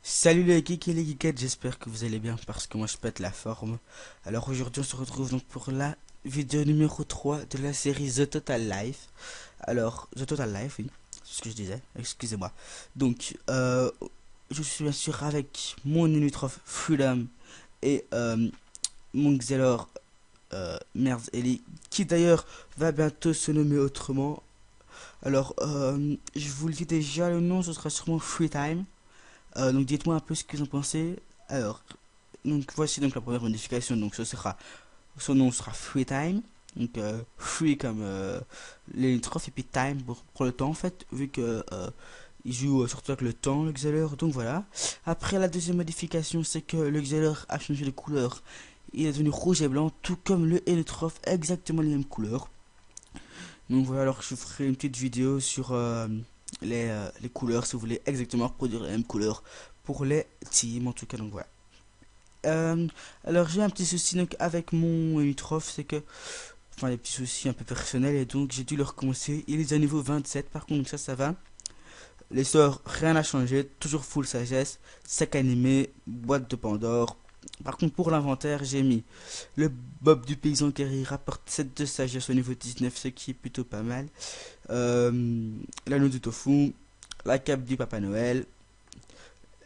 Salut les geeks et les geekettes, j'espère que vous allez bien parce que moi je pète la forme. Alors aujourd'hui on se retrouve donc pour la vidéo numéro 3 de la série The Total Life. Alors The Total Life, oui, c'est ce que je disais, excusez-moi. Donc je suis bien sûr avec mon Unitrof Freedom et mon Xelor Merz Ellie, qui d'ailleurs va bientôt se nommer autrement. Alors je vous le dis déjà, le nom ce sera sûrement Free Time. Donc dites-moi un peu ce que vous en pensez. Alors, donc voici donc la première modification. Donc son nom sera Free Time. Donc free comme les limitrophes et puis time pour le temps en fait, vu que il joue surtout avec le temps, le Xeler. Donc voilà. Après la deuxième modification, c'est que le Xeler a changé de couleur. Il est devenu rouge et blanc, tout comme le Heliotrope, exactement les mêmes couleurs. Donc voilà, alors je ferai une petite vidéo sur les couleurs, si vous voulez exactement reproduire les mêmes couleurs pour les teams, en tout cas, donc voilà. Alors j'ai un petit souci donc avec mon Unitrof, c'est que, enfin des petits soucis un peu personnels, et donc j'ai dû le recommencer. Il est à niveau 27, par contre, donc ça va. Les sorts, rien n'a changé, toujours full sagesse, sac animé, boîte de Pandore. Par contre, pour l'inventaire, j'ai mis le Bob du paysan guerrier rapporte 7 de sagesse au niveau 19, ce qui est plutôt pas mal. L'anneau du tofu, la cape du Papa Noël,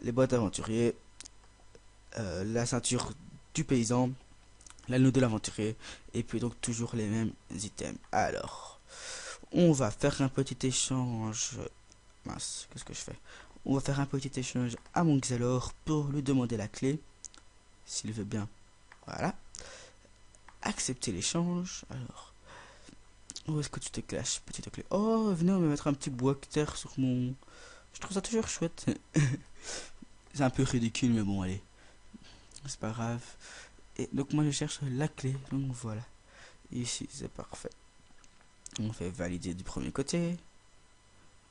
les boîtes aventuriers, la ceinture du paysan, l'anneau de l'aventurier, et puis donc toujours les mêmes items. Alors, on va faire un petit échange. Mince, qu'est-ce que je fais? On va faire un petit échange à mon Xelor pour lui demander la clé, s'il veut bien. Voilà. Accepter l'échange. Alors, où est-ce que tu te caches, petite clé? Oh, venez, on va mettre un petit bois de terre sur mon. Je trouve ça toujours chouette. C'est un peu ridicule, mais bon, allez. C'est pas grave. Et donc, moi, je cherche la clé. Donc, voilà. Ici, c'est parfait. On fait valider du premier côté.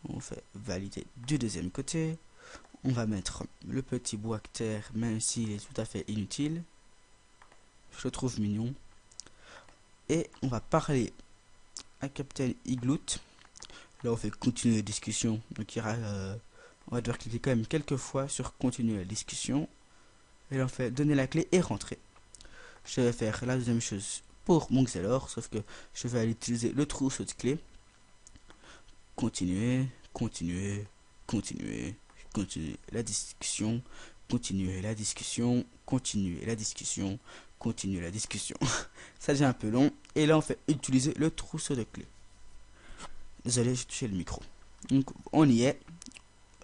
On fait valider du deuxième côté. On va mettre le petit bois de terre, même s'il est tout à fait inutile. Je le trouve mignon. Et on va parler à Captain Igloot. Là, on fait continuer la discussion. Donc, il y aura, on va devoir cliquer quand même quelques fois sur continuer la discussion. Et là, on fait donner la clé et rentrer. Je vais faire la deuxième chose pour mon Xelor, sauf que je vais aller utiliser le trousseau de clés. Continuer, continuer, continuer, continuer la discussion, continuer la discussion, continuer la discussion, continuer la discussion. Ça devient un peu long. Et là, on fait utiliser le trousseau de clés. Désolé, j'ai touché le micro. Donc, on y est.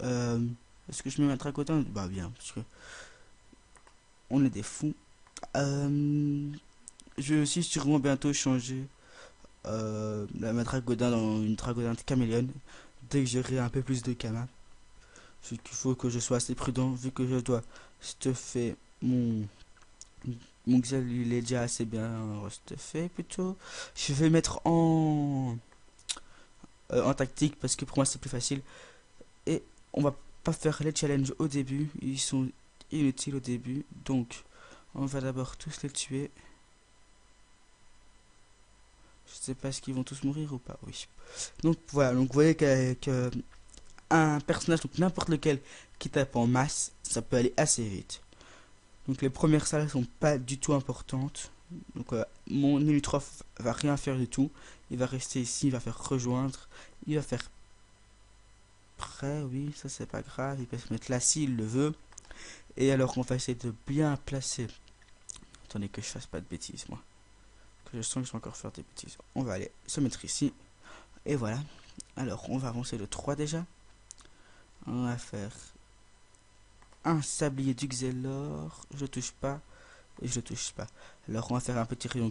Est-ce que je mets ma tracotane? Bah bien, parce que on est des fous. Je vais aussi sûrement bientôt changer ma Dragodin dans une Dragodin de caméléon dès que j'aurai un peu plus de Kama. Il faut que je sois assez prudent vu que je dois stuffer mon Xel, il est déjà assez bien stuffé plutôt. Je vais mettre en tactique parce que pour moi c'est plus facile. Et on va pas faire les challenges au début, ils sont inutiles au début, donc on va d'abord tous les tuer. Je sais pas est-ce qu'ils vont tous mourir ou pas, oui. Donc voilà, donc vous voyez que un personnage, donc n'importe lequel qui tape en masse, ça peut aller assez vite. Donc les premières salles sont pas du tout importantes. Donc mon Unitrof va rien faire du tout. Il va rester ici, il va faire rejoindre, il va faire prêt, oui, ça c'est pas grave, il peut se mettre là s'il le veut. Et alors on va essayer de bien placer. Attendez que je fasse pas de bêtises moi. Que je sens que je vais encore faire des bêtises. On va aller se mettre ici. Et voilà. Alors on va avancer de 3 déjà. On va faire un sablier du Xelor. Je touche pas. Et je touche pas. Alors on va faire un petit rayon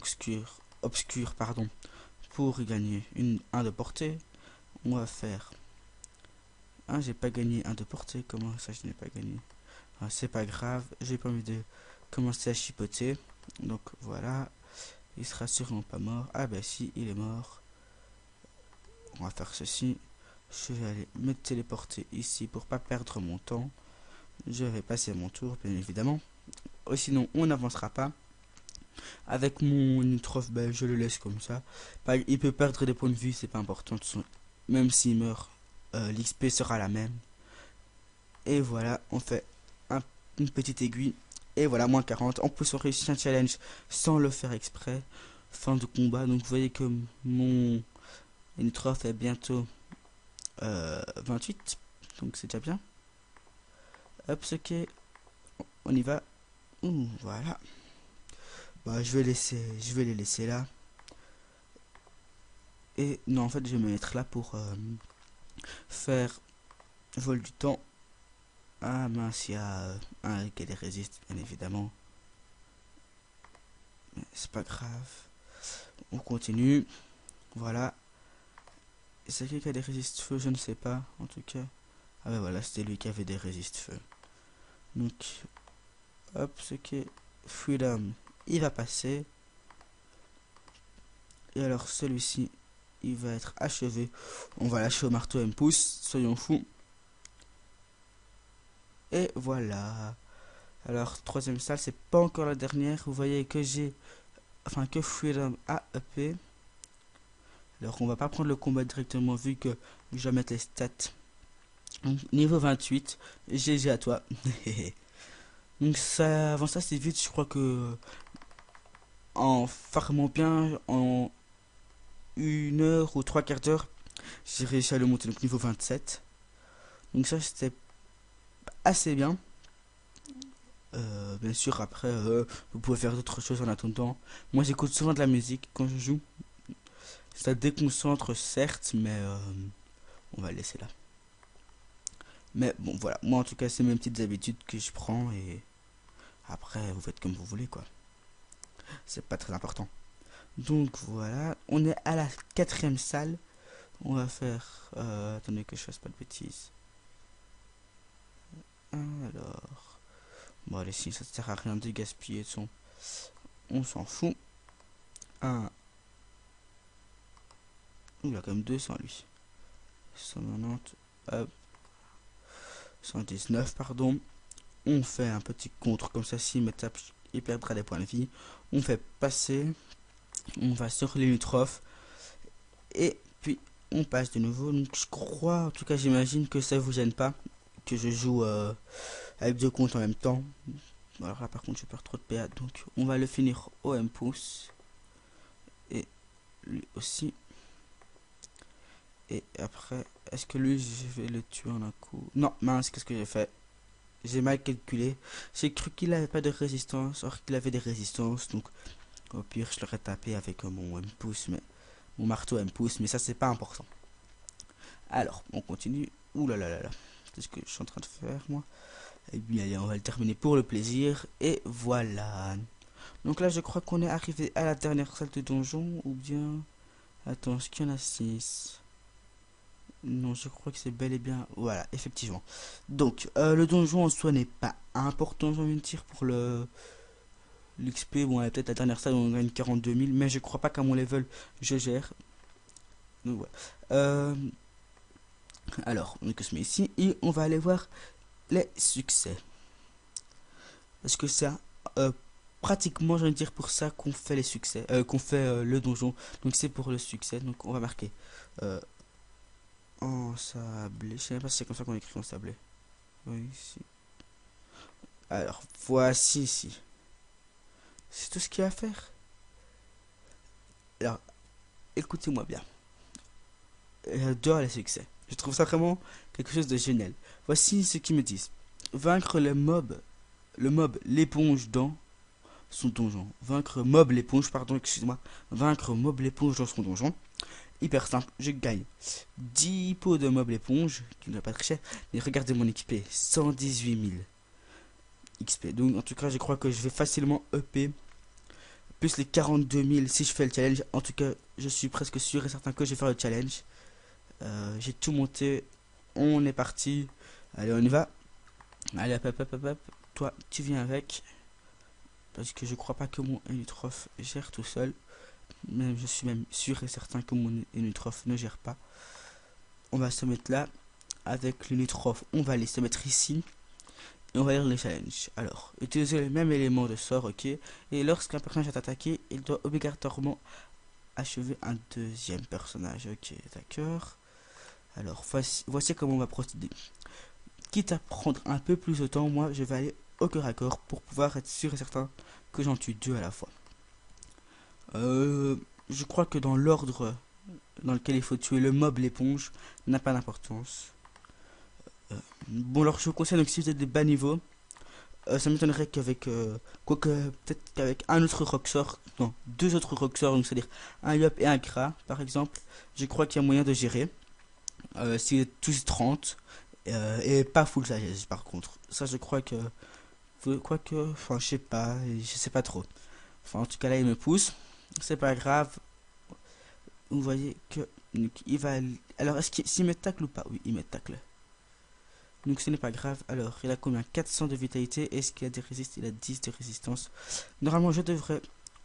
obscur pardon, pour gagner un de portée. On va faire j'ai pas gagné un de portée. Comment ça je n'ai pas gagné? C'est pas grave, j'ai pas envie de commencer à chipoter. Donc voilà, il sera sûrement pas mort. Ah bah si, il est mort. On va faire ceci. Je vais aller me téléporter ici pour pas perdre mon temps. Je vais passer mon tour bien évidemment. Sinon on n'avancera pas. Avec mon Unitrof, ben, je le laisse comme ça. Il peut perdre des points de vue, c'est pas important. Même s'il meurt, l'XP sera la même. Et voilà, on fait une petite aiguille. Et voilà, moins 40. En plus, on réussit un challenge sans le faire exprès. Fin de combat. Donc, vous voyez que mon Unitrof est bientôt 28. Donc, c'est déjà bien. Hop, ok. On y va. Ouh, voilà. Bah, je vais les laisser là. Et non, en fait, je vais me mettre là pour faire vol du temps. Ah mince, il y a un qui résiste, bien évidemment. Mais c'est pas grave. On continue. Voilà. Et c'est qui a des résistes feu, je ne sais pas, en tout cas. Ah ben voilà, c'était lui qui avait des résistes feu. Donc, hop, ce qui est Freedom, il va passer. Et alors celui-ci, il va être achevé. On va lâcher au marteau M pouce, soyons fous. Et voilà. Alors, troisième salle, c'est pas encore la dernière. Vous voyez que que Freedom a EP. Alors, on va pas prendre le combat directement vu que je vais mettre les stats. Donc, niveau 28, GG à toi. Donc, ça, avant ça, c'est vite. Je crois que en farmant bien, en 1 heure ou 3 quarts d'heure, j'ai réussi à le monter. Donc, niveau 27. Donc, ça, c'était assez bien. Bien sûr, après, vous pouvez faire d'autres choses en attendant. Moi, j'écoute souvent de la musique quand je joue. Ça déconcentre, certes, mais on va le laisser là. Mais bon, voilà. Moi, en tout cas, c'est mes petites habitudes que je prends. Et après, vous faites comme vous voulez, quoi. C'est pas très important. Donc, voilà. On est à la 4e salle. On va faire... attendez que je fasse pas de bêtises. Alors... Bon, allez, si ça sert à rien de gaspiller de son... On s'en fout. Il a quand même 200 lui. 190, 119 pardon. On fait un petit contre comme ça, s'il me tape, il perdra des points de vie. On fait passer. On va sur les Limitrof. Et puis on passe de nouveau. Donc je crois, en tout cas j'imagine que ça vous gêne pas que je joue avec 2 comptes en même temps. Alors là par contre je perds trop de PA. Donc on va le finir au M pouce. Et lui aussi. Et après, est-ce que lui, je vais le tuer en un coup? Non, mince, qu'est-ce que j'ai fait? J'ai mal calculé. J'ai cru qu'il avait pas de résistance, or qu'il avait des résistances. Donc, au pire, je l'aurais tapé avec mon M-pouce, mais mon marteau M-pouce, mais ça, c'est pas important. Alors, on continue. Ouh là là là là. C'est ce que je suis en train de faire, moi. Et bien, allez, on va le terminer pour le plaisir. Et voilà. Donc là, je crois qu'on est arrivé à la dernière salle de donjon, ou bien... Attends, est-ce qu'il y en a 6? Non, je crois que c'est bel et bien... Voilà, effectivement. Donc, le donjon en soi n'est pas important, j'ai envie de dire, pour l'XP. Bon, peut-être la dernière salle, on gagne 42 000, mais je crois pas qu'à mon level, je gère. Donc, voilà. Alors, on se met ici, et on va aller voir les succès. Parce que c'est pratiquement, j'ai envie de dire, pour ça qu'on fait les succès, qu'on fait le donjon. Donc, c'est pour le succès. Donc, on va marquer... en sablé. Je sais même pas si c'est comme ça qu'on écrit en sablé. Oui, ici. Alors, voici ici. C'est tout ce qu'il y a à faire. Alors, écoutez-moi bien. J'adore les succès. Je trouve ça vraiment quelque chose de génial. Voici ce qu'ils me disent. Vaincre le mob l'éponge dans son donjon. Vaincre mob l'éponge, pardon, excuse-moi. Vaincre mob l'éponge dans son donjon. Hyper simple, je gagne 10 pots de mob éponge, qui ne doit pas très cher. Mais regardez mon XP, 118 000 XP. Donc en tout cas, je crois que je vais facilement EP. Plus les 42 000 si je fais le challenge. En tout cas, je suis presque sûr et certain que je vais faire le challenge. J'ai tout monté. On est parti. Allez, on y va. Allez, hop, hop, hop, hop. Toi, tu viens avec. Parce que je crois pas que mon Unitrof gère tout seul. Même, je suis même sûr et certain que mon Unitrof ne gère pas. On va se mettre là. Avec l'Unitrof, on va aller se mettre ici. Et on va lire les challenges. Alors, utiliser le même élément de sort, ok. Et lorsqu'un personnage est attaqué, il doit obligatoirement achever un deuxième personnage, ok, d'accord. Alors, voici comment on va procéder. Quitte à prendre un peu plus de temps, moi, je vais aller au cœur à corps pour pouvoir être sûr et certain que j'en tue deux à la fois. Je crois que dans l'ordre dans lequel il faut tuer le mob l'éponge n'a pas d'importance. Bon, alors je vous conseille, donc si vous êtes des bas niveaux, ça m'étonnerait qu'avec quoique peut-être qu'avec un autre Roxor, non, deux autres Roxor, donc c'est-à-dire un Yop et un Kra par exemple, je crois qu'il y a moyen de gérer. Si vous êtes tous 30 et pas full sagesse par contre. Ça je crois que quoique, enfin je sais pas trop. Enfin en tout cas là il me pousse, c'est pas grave. Vous voyez que donc, il va. Alors est-ce qu'il me tacle ou pas? Oui, il me tacle. Donc ce n'est pas grave. Alors il a combien? 400 de vitalité. Est-ce qu'il a des résistes? Il a 10 de résistance. Normalement je devrais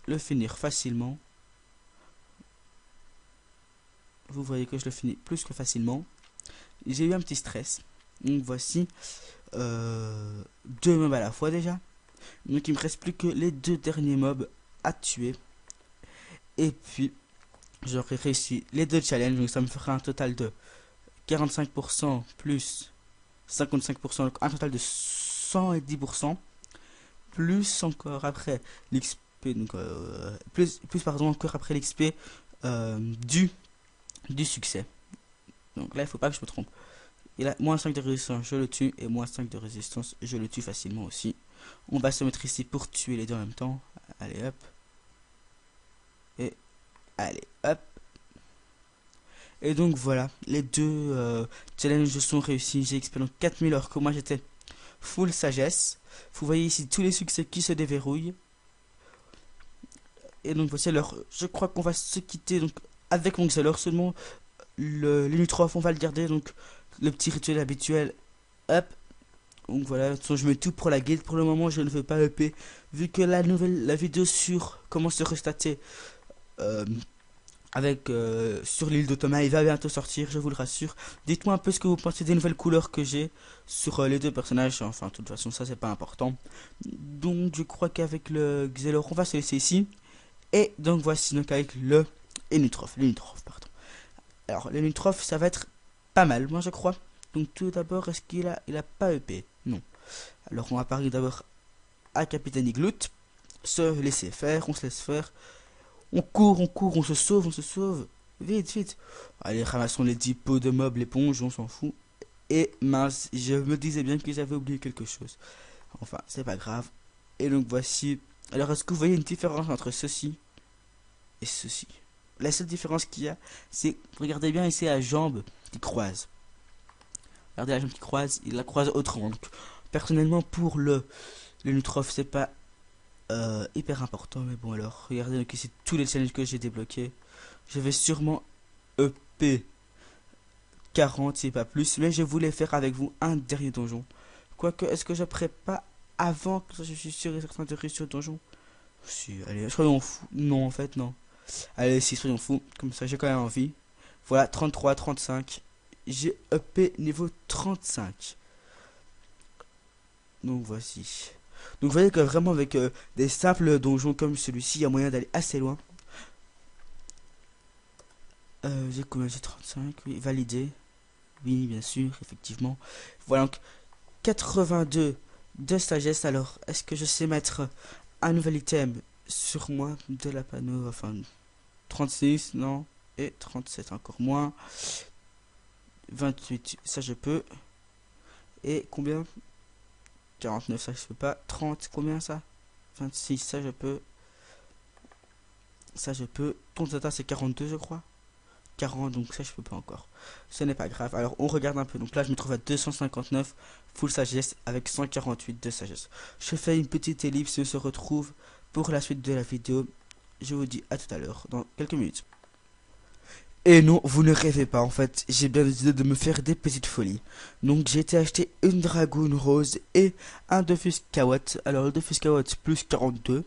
le finir facilement. Vous voyez que je le finis plus que facilement. J'ai eu un petit stress. Donc voici deux mobs à la fois déjà. Donc il me reste plus que les deux derniers mobs à tuer. Et puis j'aurai réussi les deux challenges. Donc ça me fera un total de 45% plus 55%, donc un total de 110%, plus encore après l'XP, donc plus pardon encore après l'XP du succès. Donc là il faut pas que je me trompe. Il a moins 5 de résistance, je le tue, et moins 5 de résistance, je le tue facilement aussi. On va se mettre ici pour tuer les deux en même temps. Allez hop. Et allez hop. Et donc voilà, les deux challenges sont réussis. J'ai expérimenté 4000 alors que moi j'étais full sagesse. Vous voyez ici tous les succès qui se déverrouillent. Et donc voici alors, je crois qu'on va se quitter donc avec mon Xelor seulement. Le Nutrof, on va le garder, donc le petit rituel habituel. Hop. Donc voilà, de toute façon, je mets tout pour la guilde. Pour le moment je ne veux pas EP. Vu que la vidéo sur comment se restater avec sur l'île de Thomas, il va bientôt sortir, je vous le rassure. Dites-moi un peu ce que vous pensez des nouvelles couleurs que j'ai sur les deux personnages. Enfin, de toute façon, ça c'est pas important. Donc, je crois qu'avec le Xelor, on va se laisser ici. Et donc, voici donc avec le Nutrof, pardon. Alors, le Nutrof, ça va être pas mal, moi je crois. Donc, tout d'abord, est-ce qu'il a pas EP? Non. Alors, on va parler d'abord à Capitaine Igloot. Se laisser faire, on se laisse faire. On court, on se sauve. Vite, vite. Allez, ramassons les 10 pots de mobs, l'éponge, on s'en fout. Et mince, je me disais bien que j'avais oublié quelque chose. Enfin, c'est pas grave. Et donc voici. Alors, est-ce que vous voyez une différence entre ceci et ceci? La seule différence qu'il y a, c'est, regardez bien ici la jambe qui croise. Regardez la jambe qui croise, il la croise autrement. Donc, personnellement, pour le Nutrof, c'est pas hyper important, mais bon, alors regardez donc ici tous les challenges que j'ai débloqués. Je vais sûrement EP 40 si pas plus, mais je voulais faire avec vous un dernier donjon. Quoique, est-ce que je prépare pas avant que je suis sûr et certain de réussir le donjon? Si, allez, soyons fous. Non, en fait, non. Allez, si, soyons fous, comme ça j'ai quand même envie. Voilà, 33, 35. J'ai EP niveau 35. Donc voici. Donc vous voyez que vraiment avec des simples donjons comme celui-ci, il y a moyen d'aller assez loin. J'ai combien? J'ai 35, oui, validé. Oui, bien sûr, effectivement. Voilà donc 82 de sagesse. Alors, est-ce que je sais mettre un nouvel item sur moi de la panneau? Enfin, 36, non. Et 37, encore moins. 28, ça je peux. Et combien? 49, ça je peux pas. 30, combien ça? 26, ça je peux. Ça je peux. Ton data c'est 42 je crois. 40, donc ça je peux pas encore. Ce n'est pas grave. Alors on regarde un peu. Donc là je me trouve à 259 full sagesse avec 148 de sagesse. Je fais une petite ellipse et on se retrouve pour la suite de la vidéo. Je vous dis à tout à l'heure dans quelques minutes. Et non, vous ne rêvez pas, en fait, j'ai bien décidé de me faire des petites folies. Donc j'ai été acheter une dragoon rose et un Dofus Kawat. Alors le Dofus Kawat plus 42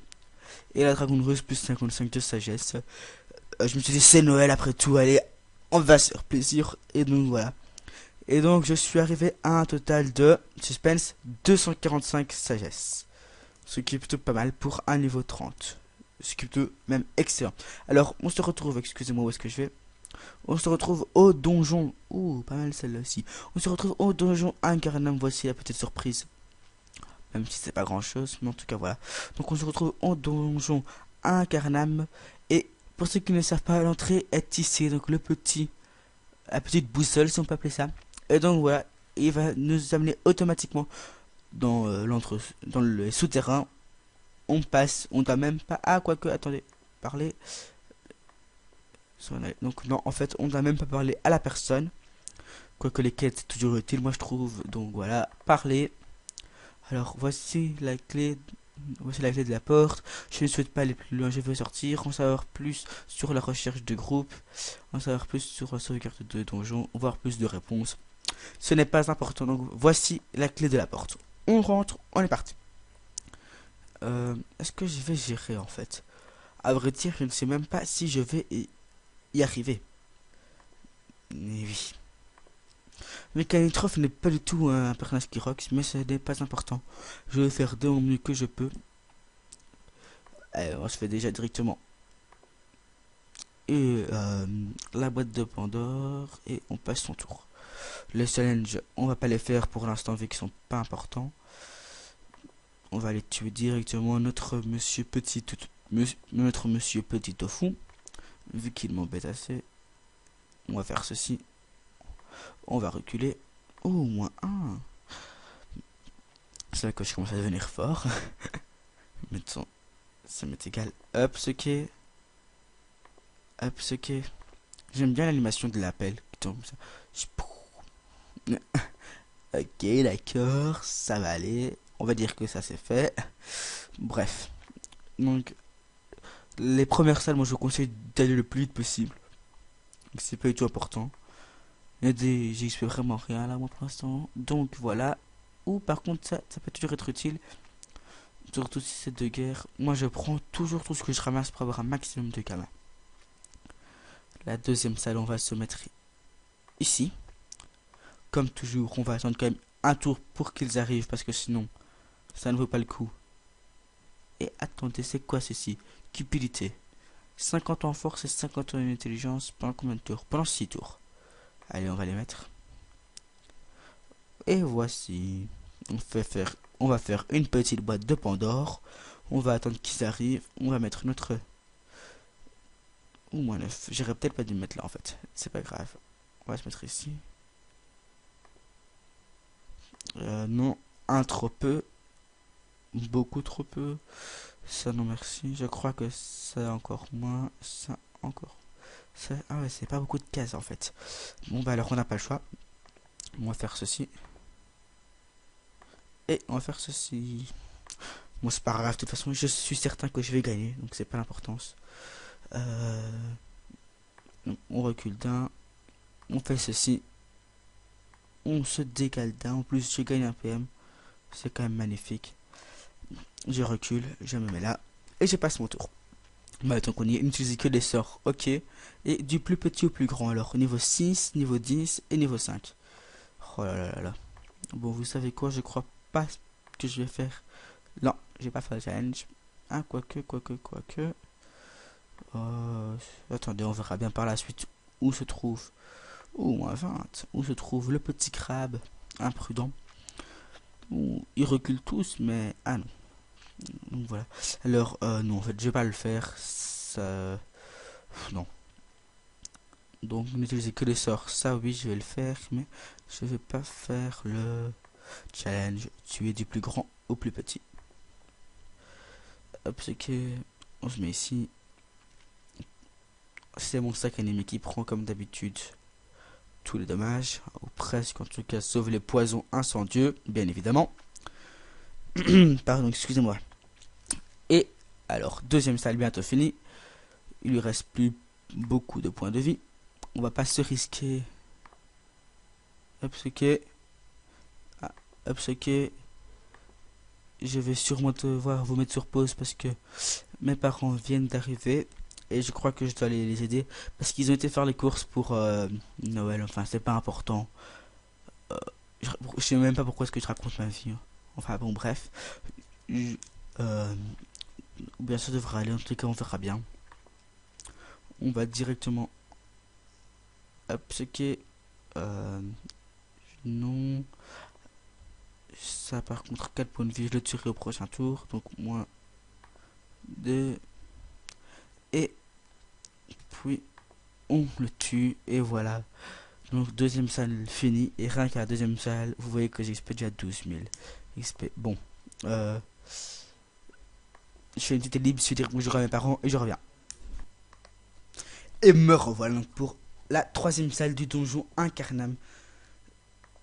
et la dragoon rose plus 55 de sagesse. Je me suis dit c'est Noël après tout, allez, on va se faire plaisir. Et donc voilà. Et donc je suis arrivé à un total de, suspense, 245 sagesse. Ce qui est plutôt pas mal pour un niveau 30. Ce qui est plutôt même excellent. Alors on se retrouve, excusez-moi où est-ce que je vais. On se retrouve au donjon. Ouh, pas mal celle-là aussi. On se retrouve au donjon Incarnam. Voici la petite surprise. Même si c'est pas grand chose, mais en tout cas voilà. Donc on se retrouve au donjon Incarnam. Et pour ceux qui ne savent pas, l'entrée est ici. Donc la petite boussole si on peut appeler ça. Et donc voilà, il va nous amener automatiquement dans dans le souterrain. On passe, on doit même pas. Ah, quoique, attendez, parler. Donc, non, en fait, on doit même pas parler à la personne. Quoique les quêtes, c'est toujours utile, moi je trouve. Donc voilà, parler. Alors, voici la clé. Voici la clé de la porte. Je ne souhaite pas aller plus loin, je veux sortir. En savoir plus sur la recherche de groupe. En savoir plus sur la sauvegarde de donjon. Voir plus de réponses. Ce n'est pas important. Donc, voici la clé de la porte. On rentre, on est parti. Est-ce que je vais gérer en fait? À vrai dire, je ne sais même pas si je vais y arriver. Mais oui. Mechanitrof n'est pas du tout un personnage qui rock, mais ce n'est pas important. Je vais faire de mon mieux que je peux. Allez, on se fait déjà directement. Et la boîte de Pandore, et on passe son tour. Les challenges, on va pas les faire pour l'instant vu qu'ils sont pas importants. On va aller tuer directement notre monsieur petit au fond. Vu qu'il m'embête assez. On va faire ceci. On va reculer. Oh, moins 1. C'est là que je commence à devenir fort. Mettons. Ça m'est égal. Hop, ce qui est. Hop, ce qui est. J'aime bien l'animation de l'appel. Ok, d'accord. Ça va aller. On va dire que ça c'est fait. Bref. Donc, les premières salles, moi je vous conseille d'aller le plus vite possible. C'est pas du tout important. J'explique vraiment rien là moi pour l'instant. Donc voilà. Ou par contre ça peut toujours être utile. Surtout si c'est de guerre. Moi je prends toujours tout ce que je ramasse pour avoir un maximum de gamins. La deuxième salle on va se mettre ici. Comme toujours on va attendre quand même un tour pour qu'ils arrivent parce que sinon ça ne vaut pas le coup. Et attendez, c'est quoi ceci? Cupidité. 50 en force et 50 en intelligence pendant combien de tours? Pendant 6 tours. Allez, on va les mettre. Et voici. On va faire une petite boîte de Pandore. On va attendre qu'ils arrivent. On va mettre notre... Ou moins 9. J'aurais peut-être pas dû me mettre là en fait. C'est pas grave. On va se mettre ici. Non. Un trop peu. Beaucoup trop peu. Ça non merci. Je crois que ça encore moins. Ça encore. Ça... Ah ouais, c'est pas beaucoup de cases en fait. Bon bah alors on n'a pas le choix. On va faire ceci. Et on va faire ceci. Bon c'est pas grave, de toute façon je suis certain que je vais gagner. Donc c'est pas l'importance. On recule d'un. On fait ceci. On se décale d'un. En plus je gagne un PM. C'est quand même magnifique. Je recule, je me mets là. Et je passe mon tour. Maintenant qu'on y est, n'utilisez que des sorts. Ok. Et du plus petit au plus grand. Alors niveau 6, niveau 10 et niveau 5. Oh là là là là. Bon vous savez quoi, je crois pas que je vais faire. Non, j'ai pas fait le challenge. Ah, quoique. Attendez, on verra bien par la suite où se trouve. Moins 20. Où se trouve le petit crabe imprudent. Ils reculent tous, mais... Ah non. Donc voilà. Alors, non, en fait, je vais pas le faire. Ça... Non. Donc, n'utilisez que les sorts. Ça, oui, je vais le faire, mais je vais pas faire le challenge. Tuer du plus grand au plus petit. Hop, c'est que... On se met ici. C'est mon sac ennemi qui prend, comme d'habitude, tous les dommages. Ou presque, en tout cas, sauf les poisons incendieux, bien évidemment. Pardon, excusez-moi. Et alors, deuxième salle bientôt finie. Il lui reste plus beaucoup de points de vie. On va pas se risquer. Hop, c'est que... Ah, hop, c'est que... Je vais sûrement devoir vous mettre sur pause parce que mes parents viennent d'arriver. Et je crois que je dois les aider. Parce qu'ils ont été faire les courses pour Noël. Enfin, c'est pas important. je sais même pas pourquoi est-ce que je raconte ma vie, hein. Enfin bon, bref. Je- euh, bien ça devrait aller, en tout cas on verra bien. On va directement upchecker. Euh, non. Ça par contre, 4 points de vie, je le tuerai au prochain tour. Donc moins 2. Et puis on le tue. Et voilà. Donc deuxième salle finie. Et rien qu'à la deuxième salle, vous voyez que j'XP déjà 12 000 XP. Bon. Je fais une petite ellipse, je vais dire bonjour à mes parents et je reviens. Et me revoilà donc pour la troisième salle du donjon Incarnam.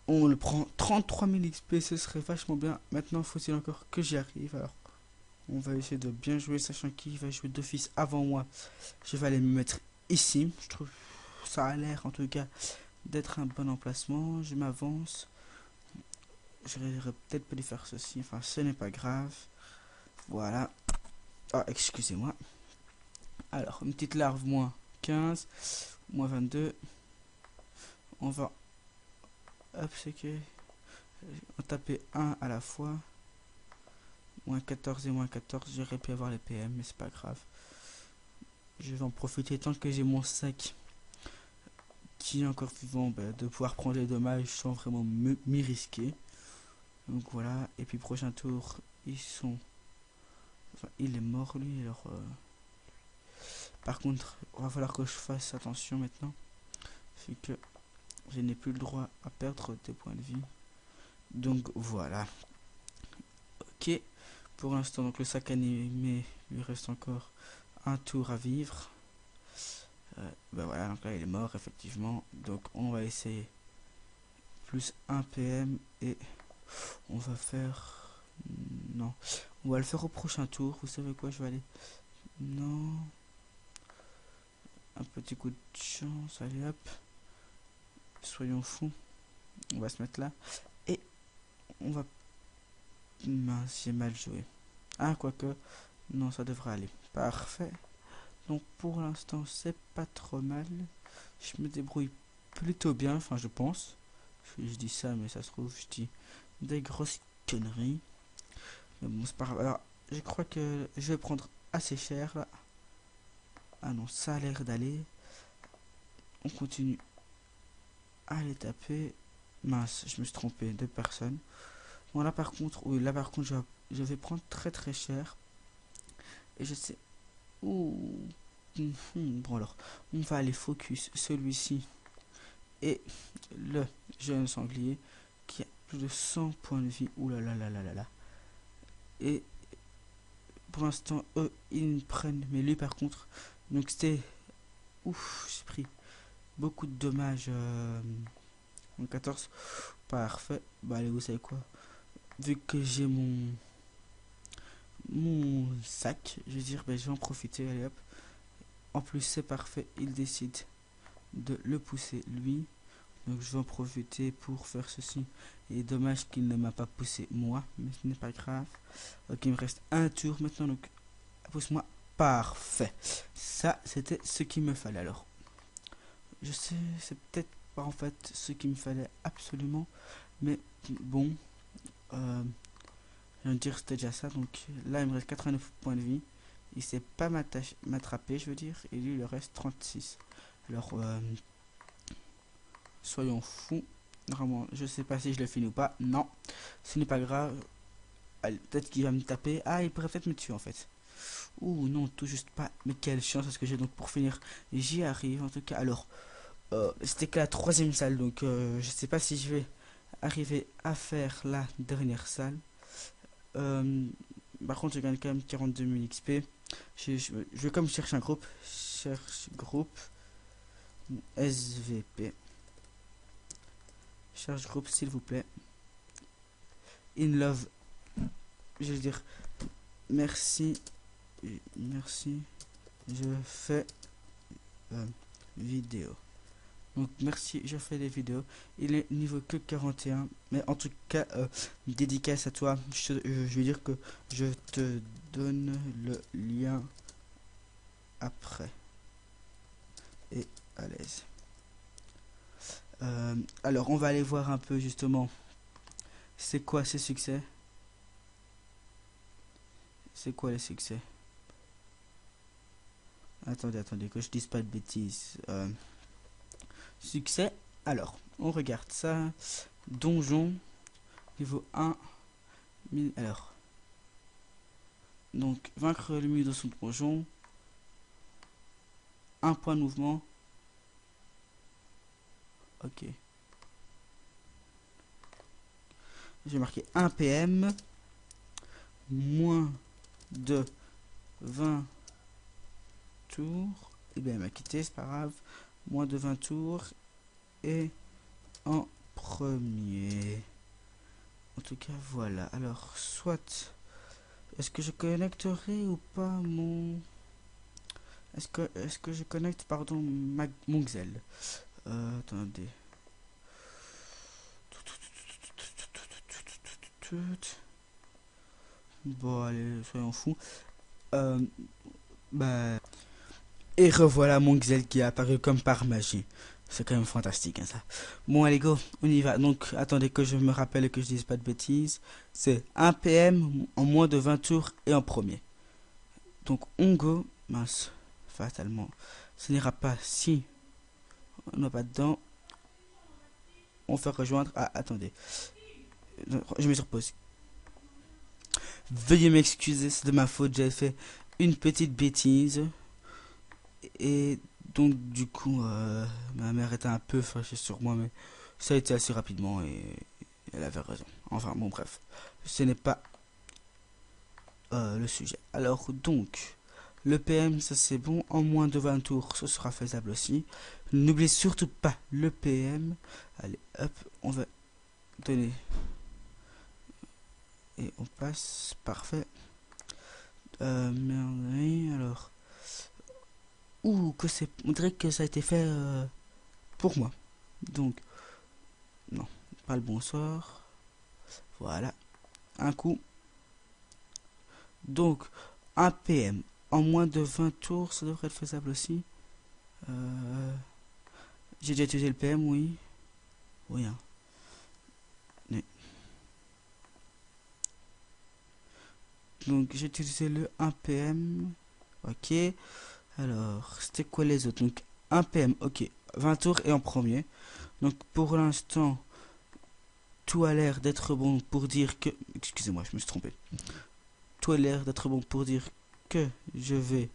On le prend 33 000 XP, ce serait vachement bien. Maintenant, faut-il encore que j'y arrive. Alors, on va essayer de bien jouer, sachant qu'il va jouer d'office avant moi. Je vais aller me mettre ici. Je trouve ça a l'air, en tout cas, d'être un bon emplacement. Je m'avance. J'aurais peut-être pu faire ceci. Enfin, ce n'est pas grave. Voilà. Ah, excusez-moi. Alors, une petite larve, moins 15, moins 22. On va... Hop, c'est que... On taper 1 à la fois. Moins 14 et moins 14, j'aurais pu avoir les PM, mais c'est pas grave. Je vais en profiter tant que j'ai mon sac qui est encore vivant, de pouvoir prendre les dommages sans vraiment m'y risquer. Donc voilà, et puis prochain tour, ils sont... Enfin, il est mort lui, alors... Par contre, il va falloir que je fasse attention maintenant. C'est que je n'ai plus le droit à perdre des points de vie. Donc voilà. Ok, pour l'instant, donc le sac animé, lui reste encore un tour à vivre. Ben voilà, donc là il est mort effectivement. Donc on va essayer plus 1 PM et on va faire... Non, on va le faire au prochain tour. Vous savez quoi, je vais aller... Non. Un petit coup de chance, allez hop. Soyons fous. On va se mettre là. Et on va... Mince, j'ai mal joué. Ah, quoique... Non, ça devrait aller. Parfait. Donc pour l'instant, c'est pas trop mal. Je me débrouille plutôt bien, enfin je pense. Je dis ça, mais ça se trouve, je dis des grosses conneries. Mais bon, c'est pas grave. Alors, je crois que je vais prendre assez cher là. Ah non, ça a l'air d'aller. On continue à les taper. Mince, je me suis trompé de personne. Bon, là par contre, oui, là par contre, je vais prendre très très cher. Et je sais. Ouh. Bon, alors, on va aller focus celui-ci et le jeune sanglier qui a plus de 100 points de vie. Ouh là là là là là là. Et pour l'instant, eux, ils me prennent. Mais lui, par contre, donc c'était... Ouf, j'ai pris beaucoup de dommages en 14. Parfait. Bah allez, vous savez quoi? Vu que j'ai mon sac, je vais dire, ben, je vais en profiter. Allez hop. En plus, c'est parfait. Il décide de le pousser lui. Donc je vais en profiter pour faire ceci. Et dommage qu'il ne m'a pas poussé moi, mais ce n'est pas grave. Ok, il me reste un tour maintenant, donc pousse-moi. Parfait. Ça, c'était ce qu'il me fallait. Alors, je sais, c'est peut-être pas en fait ce qu'il me fallait absolument, mais bon, je veux dire, c'était déjà ça. Donc là, il me reste 89 points de vie. Il sait pas m'attraper, je veux dire, et lui, il lui reste 36. Alors, soyons fous. Normalement, je sais pas si je le finis ou pas. Non, ce n'est pas grave. Peut-être qu'il va me taper. Ah, il pourrait peut-être me tuer en fait. Ouh, non, tout juste pas. Mais quelle chance, parce que j'ai donc pour finir. J'y arrive en tout cas. Alors, c'était que la troisième salle. Donc, je sais pas si je vais arriver à faire la dernière salle. Par contre, je gagne quand même 42 000 XP. Je vais comme chercher un groupe. Cherche groupe. SVP. Cherche groupe, s'il vous plaît. In love. Je veux dire, merci. Merci. Je fais vidéo. Donc merci, je fais des vidéos. Il est niveau que 41. Mais en tout cas, dédicace à toi. Je veux dire que je te donne le lien après. Et à l'aise. Alors, on va aller voir un peu justement, c'est quoi ces succès? C'est quoi les succès? Attendez, que je dise pas de bêtises. Succès, alors, on regarde ça. Donjon, niveau 1. Alors, donc, vaincre le milieu de son donjon. Un point de mouvement. Ok. J'ai marqué 1 PM. Moins de 20 tours. Et bien, elle m'a quitté, c'est pas grave. Moins de 20 tours. Et en premier. En tout cas, voilà. Alors, soit... Est-ce que je connecterai ou pas mon... Est-ce que je connecte, pardon, mon Xel? Attendez. Bon, allez, soyons fous. Bah... Et revoilà mon Xel qui est apparu comme par magie. C'est quand même fantastique, hein, ça. Bon, allez, go, on y va. Donc, attendez que je me rappelle et que je dise pas de bêtises. C'est 1 PM en moins de 20 tours et en premier. Donc, on go. Mince, fatalement. Ce n'ira pas si on n'a pas dedans. On fait rejoindre. Ah, attendez. Je me surpose. Veuillez m'excuser, c'est de ma faute. J'ai fait une petite bêtise. Et donc, du coup, ma mère était un peu fâchée sur moi, mais ça a été assez rapidement et elle avait raison. Enfin, bon, bref. Ce n'est pas le sujet. Alors, donc, le PM, ça c'est bon. En moins de 20 tours, ce sera faisable aussi. N'oubliez surtout pas le PM. Allez, hop, on va donner. Et on passe. Parfait. Merde, alors. Ouh, que c'est. On dirait que ça a été fait pour moi. Donc, non, pas le bonsoir. Voilà. Un coup. Donc, un PM en moins de 20 tours, ça devrait être faisable aussi. J'ai déjà utilisé le PM, oui. Oui, hein. Oui. Donc, j'ai utilisé le 1 PM. Ok. Alors, c'était quoi les autres? Donc, 1 PM, ok. 20 tours et en premier. Donc, pour l'instant, tout a l'air d'être bon pour dire que... Excusez-moi, je me suis trompé. Tout a l'air d'être bon pour dire que je vais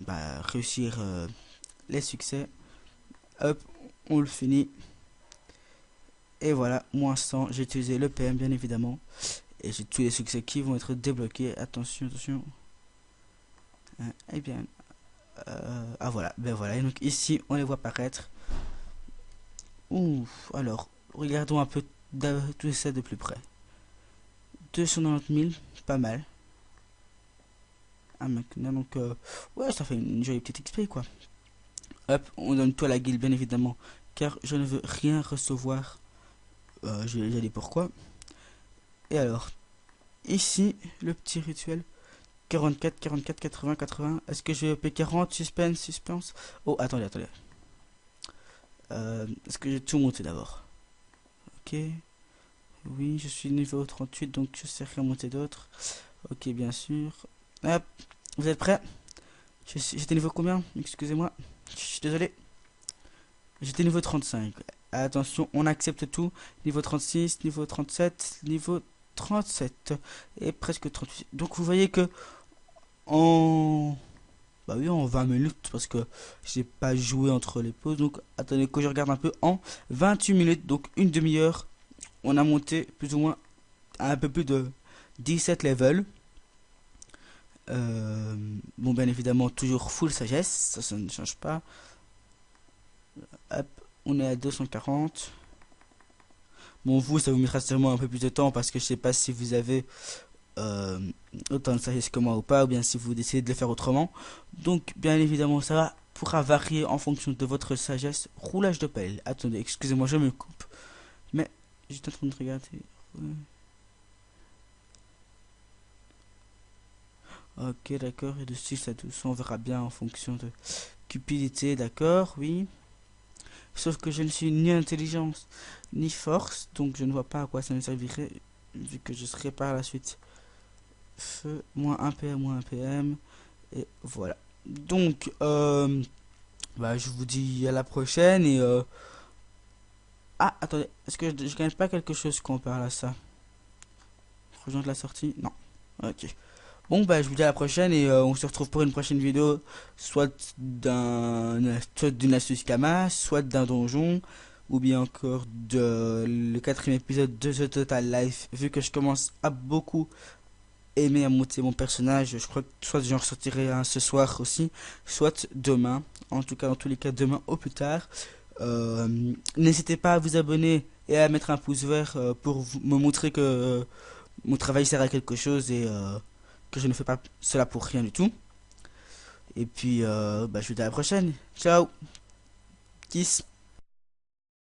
réussir les succès. Hop, on le finit. Et voilà, moins 100. J'ai utilisé le PM, bien évidemment. Et j'ai tous les succès qui vont être débloqués. Attention, attention. Eh bien... ah voilà, ben voilà. Et donc ici, on les voit apparaître. Ouf, alors, regardons un peu tout ça de plus près. 290 000, pas mal. Ah maintenant, donc, ouais, ça fait une jolie petite XP, quoi. Hop, on donne tout à la guilde, bien évidemment, car je ne veux rien recevoir. Je vais dire pourquoi. Et alors, ici, le petit rituel. 44, 44, 80, 80. Est-ce que je vais P40, suspense, suspense? Oh, attendez. Est-ce que j'ai tout monté d'abord? Ok. Oui, je suis niveau 38, donc je sais rien monter d'autres. Ok, bien sûr. Hop, vous êtes prêts? J'étais niveau combien? Excusez-moi. Je suis désolé. J'étais niveau 35. Attention, on accepte tout. Niveau 36, niveau 37, niveau 37. Et presque 38. Donc vous voyez que en... Bah oui, en 20 minutes, parce que j'ai pas joué entre les pauses. Donc attendez que je regarde un peu. En 28 minutes, donc une demi-heure, on a monté plus ou moins à un peu plus de 17 levels. Bon, bien évidemment, toujours full sagesse, ça ne change pas. Hop, on est à 240. Bon, vous, ça vous mettra sûrement un peu plus de temps parce que je sais pas si vous avez autant de sagesse que moi ou pas, ou bien si vous décidez de le faire autrement. Donc, bien évidemment, ça pourra varier en fonction de votre sagesse. Roulage de pelle. Attendez, excusez-moi, je me coupe. Mais, j'étais en train de regarder. Ok, d'accord, et de 6 à 12, on verra bien en fonction de cupidité, d'accord, oui. Sauf que je ne suis ni intelligence ni force, donc je ne vois pas à quoi ça me servirait, vu que je serai par la suite feu, moins 1 PM, moins 1 PM, et voilà. Donc, bah, je vous dis à la prochaine, et ah, attendez, est-ce que je gagne pas quelque chose quand on parle à ça? Rejoindre la sortie? Non. Ok. Bon, bah, je vous dis à la prochaine, et on se retrouve pour une prochaine vidéo, soit d'une astuce Kama, soit d'un donjon, ou bien encore de le quatrième épisode de The Total Life, vu que je commence à beaucoup aimer à monter mon personnage. Je crois que soit j'en ressortirai un ce soir aussi, soit demain. En tout cas, dans tous les cas, demain au plus tard. N'hésitez pas à vous abonner et à mettre un pouce vert pour me montrer que mon travail sert à quelque chose et que je ne fais pas cela pour rien du tout. Et puis, bah, je vous dis à la prochaine. Ciao. Kiss.